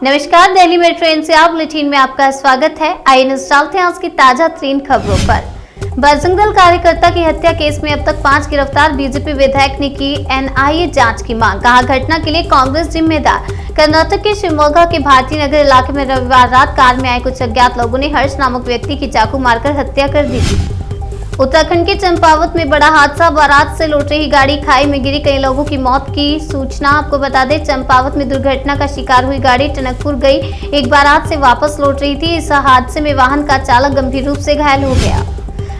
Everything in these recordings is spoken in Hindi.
नमस्कार, दिल्ली मेट्रो एनसीआर बुलेटिन में आपका स्वागत है। आइए नजर डालते हैं आज की ताजा 3 खबरों पर। बजरंग दल कार्यकर्ता की हत्या केस में अब तक 5 गिरफ्तार, बीजेपी विधायक ने की एनआईए जांच की मांग, कहा घटना के लिए कांग्रेस जिम्मेदार। कर्नाटक के शिवमोगा के भारती नगर इलाके में रविवार रात कार में आए कुछ अज्ञात लोगों ने हर्ष नामक व्यक्ति की चाकू मारकर हत्या कर दी थी। उत्तराखंड के चंपावत में बड़ा हादसा, बारात से लौट रही गाड़ी खाई में गिरी, कई लोगों की मौत की सूचना। आपको बता दें, चंपावत में दुर्घटना का शिकार हुई गाड़ी टनकपुर गई, एक बारात से वापस लौट रही थी। इस हादसे में वाहन का चालक गंभीर रूप से घायल हो गया।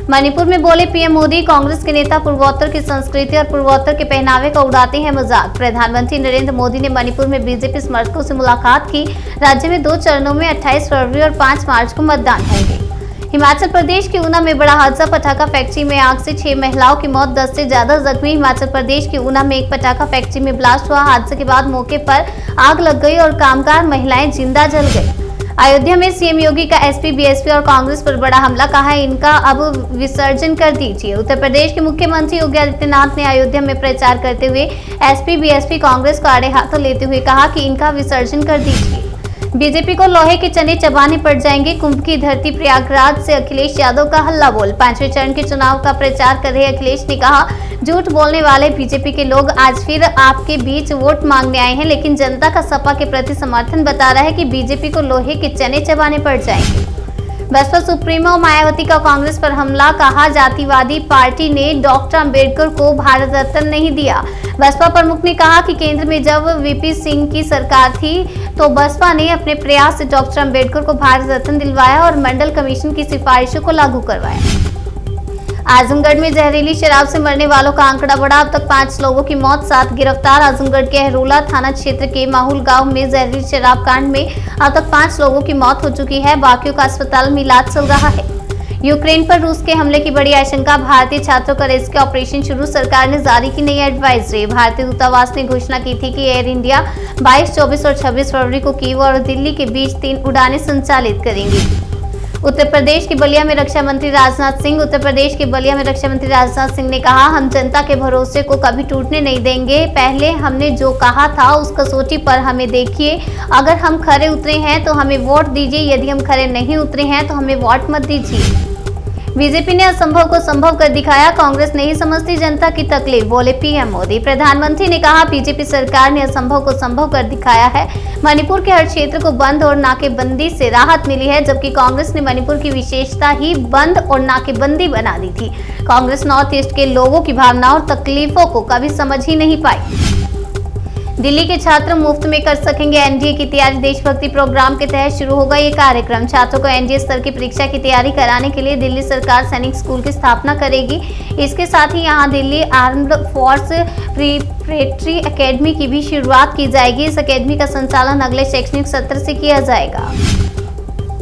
मणिपुर में बोले पीएम मोदी, कांग्रेस के नेता पूर्वोत्तर की संस्कृति और पूर्वोत्तर के पहनावे का उड़ाते हैं मजाक। प्रधानमंत्री नरेंद्र मोदी ने मणिपुर में बीजेपी समर्थकों से मुलाकात की। राज्य में 2 चरणों में 28 फरवरी और 5 मार्च को मतदान होंगे। हिमाचल प्रदेश के ऊना में बड़ा हादसा, पटाखा फैक्ट्री में आग से 6 महिलाओं की मौत, 10 से ज्यादा जख्मी। हिमाचल प्रदेश के ऊना में एक पटाखा फैक्ट्री में ब्लास्ट हुआ। हादसे के बाद मौके पर आग लग गई और कामगार महिलाएं जिंदा जल गई। अयोध्या में सीएम योगी का एसपी, बीएसपी और कांग्रेस पर बड़ा हमला, कहा इनका अब विसर्जन कर दीजिए। उत्तर प्रदेश के मुख्यमंत्री योगी आदित्यनाथ ने अयोध्या में प्रचार करते हुए एसपी, बीएसपी, कांग्रेस को आड़े हाथों लेते हुए कहा कि इनका विसर्जन कर दीजिए। बीजेपी को लोहे के चने चबाने पड़ जाएंगे, कुंभ की धरती प्रयागराज से अखिलेश यादव का हल्ला बोल। 5वें चरण के चुनाव का प्रचार कर रहे अखिलेश ने कहा, झूठ बोलने वाले बीजेपी के लोग आज फिर आपके बीच वोट मांगने आए हैं, लेकिन जनता का सपा के प्रति समर्थन बता रहा है कि बीजेपी को लोहे के चने चबाने पड़ जाएंगे। बसपा सुप्रीमो मायावती का कांग्रेस पर हमला, कहा जातिवादी पार्टी ने डॉक्टर अंबेडकर को भारत रत्न नहीं दिया। बसपा प्रमुख ने कहा कि केंद्र में जब वीपी सिंह की सरकार थी तो बसपा ने अपने प्रयास से डॉक्टर अंबेडकर को भारत रत्न दिलवाया और मंडल कमीशन की सिफारिशों को लागू करवाया। आजमगढ़ में जहरीली शराब से मरने वालों का आंकड़ा बढ़ा, अब तक 5 लोगों की मौत, 7 गिरफ्तार। आजमगढ़ के अहरोला थाना क्षेत्र के माहुल गांव में जहरीली शराब कांड में अब तक 5 लोगों की मौत हो चुकी है, बाकियों का अस्पताल में इलाज चल रहा है। यूक्रेन पर रूस के हमले की बड़ी आशंका, भारतीय छात्रों का रेस्क्यू ऑपरेशन शुरू, सरकार ने जारी की नई एडवाइजरी। भारतीय दूतावास ने घोषणा की थी कि एयर इंडिया 22, 24 और 26 फरवरी को कीव और दिल्ली के बीच 3 उड़ानें संचालित करेंगी। उत्तर प्रदेश के बलिया में रक्षा मंत्री राजनाथ सिंह ने कहा, हम जनता के भरोसे को कभी टूटने नहीं देंगे। पहले हमने जो कहा था उस कसौटी पर हमें देखिए, अगर हम खरे उतरे हैं तो हमें वोट दीजिए, यदि हम खरे नहीं उतरे हैं तो हमें वोट मत दीजिए। बीजेपी ने असंभव को संभव कर दिखाया, कांग्रेस नहीं समझती जनता की तकलीफ, बोले पीएम मोदी। प्रधानमंत्री ने कहा, बीजेपी सरकार ने असंभव को संभव कर दिखाया है। मणिपुर के हर क्षेत्र को बंद और नाकेबंदी से राहत मिली है, जबकि कांग्रेस ने मणिपुर की विशेषता ही बंद और नाकेबंदी बना दी थी। कांग्रेस नॉर्थ ईस्ट के लोगों की भावनाओं और तकलीफों को कभी समझ ही नहीं पाई। दिल्ली के छात्र मुफ्त में कर सकेंगे एनडीए की तैयारी, देशभक्ति प्रोग्राम के तहत शुरू होगा ये कार्यक्रम। छात्रों को एनडीए स्तर की परीक्षा की तैयारी कराने के लिए दिल्ली सरकार सैनिक स्कूल की स्थापना करेगी। इसके साथ ही यहां Delhi armed force preparatory academy की भी शुरुआत की जाएगी। इस एकेडमी का संचालन अगले शैक्षणिक सत्र से किया जाएगा।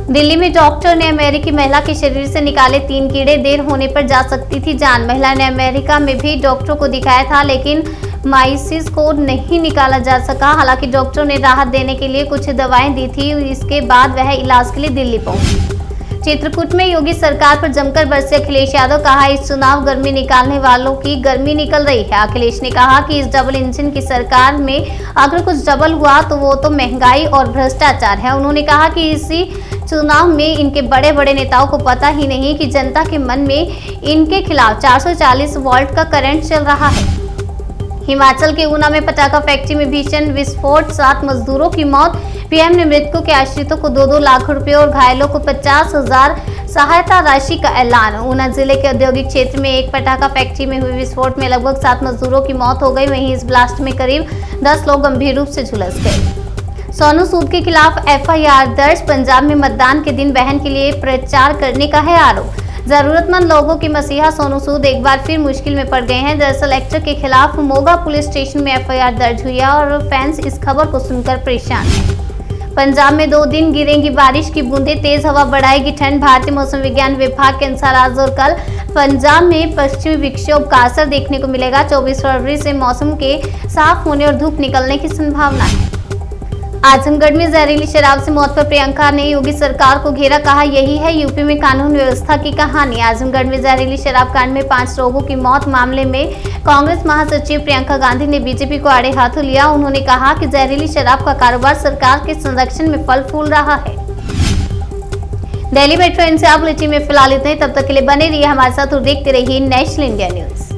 दिल्ली में डॉक्टर ने अमेरिकी महिला के शरीर से निकाले 3 कीड़े, देर होने पर जा सकती थी जान। महिला ने अमेरिका में भी डॉक्टरों को दिखाया था, लेकिन माइसिस को नहीं निकाला जा सका। हालांकि डॉक्टरों ने राहत देने के लिए कुछ दवाएं दी थी, इसके बाद वह इलाज के लिए दिल्ली पहुंची। चित्रकूट में योगी सरकार पर जमकर बरसे अखिलेश यादव, कहा इस चुनाव गर्मी निकालने वालों की गर्मी निकल रही है। अखिलेश ने कहा कि इस डबल इंजन की सरकार में अगर कुछ डबल हुआ तो वो तो महंगाई और भ्रष्टाचार है। उन्होंने कहा कि इसी चुनाव में इनके बड़े बड़े नेताओं को पता ही नहीं कि जनता के मन में इनके खिलाफ 440 वोल्ट का करंट चल रहा है। हिमाचल के ऊना में पटाखा फैक्ट्री में भीषण विस्फोट, 7 मजदूरों की मौत। पीएम ने मृतकों के आश्रितों को 2-2 लाख रुपए और घायलों को 50,000 सहायता राशि का ऐलान। ऊना जिले के औद्योगिक क्षेत्र में एक पटाखा फैक्ट्री में हुए विस्फोट में लगभग 7 मजदूरों की मौत हो गई। वहीं इस ब्लास्ट में करीब 10 लोग गंभीर रूप से झुलस गए। सोनू सूद के खिलाफ एफआईआर दर्ज, पंजाब में मतदान के दिन बहन के लिए प्रचार करने का है आरोप। जरूरतमंद लोगों के मसीहा सोनू सूद एक बार फिर मुश्किल में पड़ गए हैं। दरअसल एक्टर के खिलाफ मोगा पुलिस स्टेशन में एफआईआर दर्ज हुई है और फैंस इस खबर को सुनकर परेशान हैं। पंजाब में 2 दिन गिरेंगी बारिश की बूंदें, तेज हवा बढ़ाएगी ठंड। भारतीय मौसम विज्ञान विभाग के अनुसार आज और कल पंजाब में पश्चिमी विक्षोभ का असर देखने को मिलेगा। 24 फरवरी से मौसम के साफ होने और धूप निकलने की संभावना है। आजमगढ़ में जहरीली शराब से मौत पर प्रियंका ने योगी सरकार को घेरा, कहा यही है यूपी में कानून व्यवस्था की कहानी। आजमगढ़ में जहरीली शराब कांड में 5 लोगों की मौत मामले में कांग्रेस महासचिव प्रियंका गांधी ने बीजेपी को आड़े हाथों लिया। उन्होंने कहा कि जहरीली शराब का कारोबार सरकार के संरक्षण में फल फूल रहा है। दिल्ली मेट्रो एनसीआर बुलेटिन में फिलहाल इतना ही। तब तक के लिए बने रहिए हमारे साथ और देखते रहिए नेशनल इंडिया न्यूज।